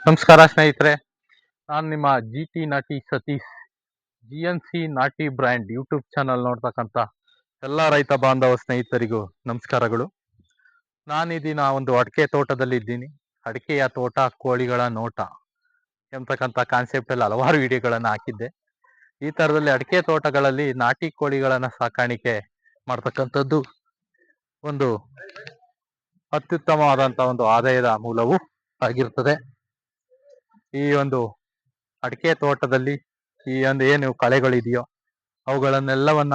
ನಮಸ್ಕಾರ ಸ್ನೇಹಿತರೆ, ನಾನು ನಿಮ್ಮ ಜಿ ಟಿ ನಾಟಿ ಸತೀಶ್. GNC ನಾಟಿ ಬ್ರ್ಯಾಂಡ್ ಯೂಟ್ಯೂಬ್ ಚಾನಲ್ ನೋಡ್ತಕ್ಕಂಥ ಎಲ್ಲ ರೈತ ಬಾಂಧವ ಸ್ನೇಹಿತರಿಗೂ ನಮಸ್ಕಾರಗಳು. ನಾನು ಈ ದಿನ ಒಂದು ಅಡಿಕೆ ತೋಟದಲ್ಲಿ ಇದ್ದೀನಿ. ಅಡಿಕೆಯ ತೋಟ, ಕೋಳಿಗಳ ನೋಟ ಎಂಬತಕ್ಕಂಥ ಕಾನ್ಸೆಪ್ಟ್ ಅಲ್ಲಿ ಹಲವಾರು ವಿಡಿಯೋಗಳನ್ನು ಹಾಕಿದ್ದೆ. ಈ ತರದಲ್ಲಿ ಅಡಿಕೆ ತೋಟಗಳಲ್ಲಿ ನಾಟಿ ಕೋಳಿಗಳನ್ನ ಸಾಕಾಣಿಕೆ ಮಾಡ್ತಕ್ಕಂಥದ್ದು ಒಂದು ಅತ್ಯುತ್ತಮವಾದಂತಹ ಒಂದು ಆದಾಯದ ಮೂಲವೂ ಆಗಿರ್ತದೆ. ಈ ಒಂದು ಅಡಿಕೆ ತೋಟದಲ್ಲಿ ಈ ಒಂದು ಏನು ಕಳೆಗಳಿದೆಯೋ ಅವುಗಳನ್ನೆಲ್ಲವನ್ನ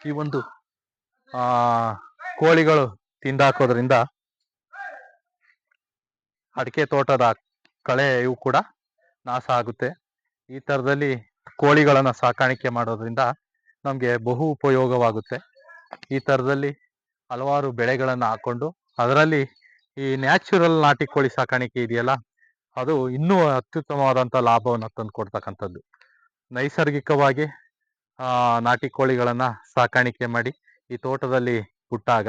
ಈ ಒಂದು ಕೋಳಿಗಳು ತಿಂದಾಕೋದ್ರಿಂದ ಅಡಿಕೆ ತೋಟದ ಕಳೆಯು ಕೂಡ ನಾಶ ಆಗುತ್ತೆ. ಈ ತರದಲ್ಲಿ ಕೋಳಿಗಳನ್ನ ಸಾಕಾಣಿಕೆ ಮಾಡೋದ್ರಿಂದ ನಮ್ಗೆ ಬಹು ಉಪಯೋಗವಾಗುತ್ತೆ. ಈ ತರದಲ್ಲಿ ಹಲವಾರು ಬೆಳೆಗಳನ್ನ ಹಾಕೊಂಡು ಅದರಲ್ಲಿ ಈ ನ್ಯಾಚುರಲ್ ನಾಟಿ ಕೋಳಿ ಸಾಕಾಣಿಕೆ ಇದೆಯಲ್ಲ, ಅದು ಇನ್ನೂ ಅತ್ಯುತ್ತಮವಾದಂಥ ಲಾಭವನ್ನು ತಂದು ಕೊಡ್ತಕ್ಕಂಥದ್ದು. ನೈಸರ್ಗಿಕವಾಗಿ ನಾಟಿ ಕೋಳಿಗಳನ್ನ ಸಾಕಾಣಿಕೆ ಮಾಡಿ ಈ ತೋಟದಲ್ಲಿ ಬಿಟ್ಟಾಗ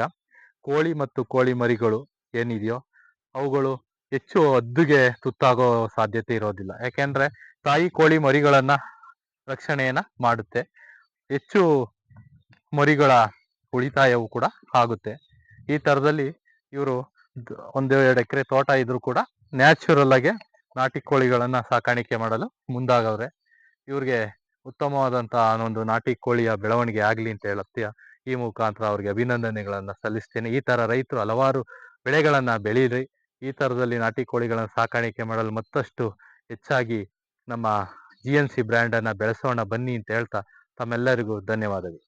ಕೋಳಿ ಮತ್ತು ಕೋಳಿ ಮರಿಗಳು ಏನಿದೆಯೋ ಅವುಗಳು ಹೆಚ್ಚು ಹದ್ದುಗೆ ತುತ್ತಾಗೋ ಸಾಧ್ಯತೆ ಇರೋದಿಲ್ಲ. ಯಾಕೆಂದ್ರೆ ತಾಯಿ ಕೋಳಿ ಮರಿಗಳನ್ನ ರಕ್ಷಣೆಯನ್ನ ಮಾಡುತ್ತೆ. ಹೆಚ್ಚು ಮರಿಗಳ ಉಳಿತಾಯವು ಕೂಡ ಆಗುತ್ತೆ. ಈ ತರದಲ್ಲಿ ಇವರು 1-2 ಎಕರೆ ತೋಟ ಇದ್ರೂ ಕೂಡ ನ್ಯಾಚುರಲ್ ಆಗಿ ನಾಟಿ ಕೋಳಿಗಳನ್ನ ಸಾಕಾಣಿಕೆ ಮಾಡಲು ಮುಂದಾಗವ್ರೆ. ಇವ್ರಿಗೆ ಉತ್ತಮವಾದಂತಹ ಒಂದು ನಾಟಿ ಕೋಳಿಯ ಬೆಳವಣಿಗೆ ಆಗ್ಲಿ ಅಂತ ಹೇಳುತ್ತೀಯ ಈ ಮುಖಾಂತರ ಅವ್ರಿಗೆ ಅಭಿನಂದನೆಗಳನ್ನ ಸಲ್ಲಿಸ್ತೇನೆ. ಈ ತರ ರೈತರು ಹಲವಾರು ಬೆಳೆಗಳನ್ನ ಬೆಳೀರಿ. ಈ ತರದಲ್ಲಿ ನಾಟಿ ಕೋಳಿಗಳನ್ನ ಸಾಕಾಣಿಕೆ ಮಾಡಲು ಮತ್ತಷ್ಟು ಹೆಚ್ಚಾಗಿ ನಮ್ಮ GNC ಬ್ರ್ಯಾಂಡ್ ಅನ್ನ ಬೆಳೆಸೋಣ ಬನ್ನಿ ಅಂತ ಹೇಳ್ತಾ ತಮ್ಮೆಲ್ಲರಿಗೂ ಧನ್ಯವಾದಗಳು.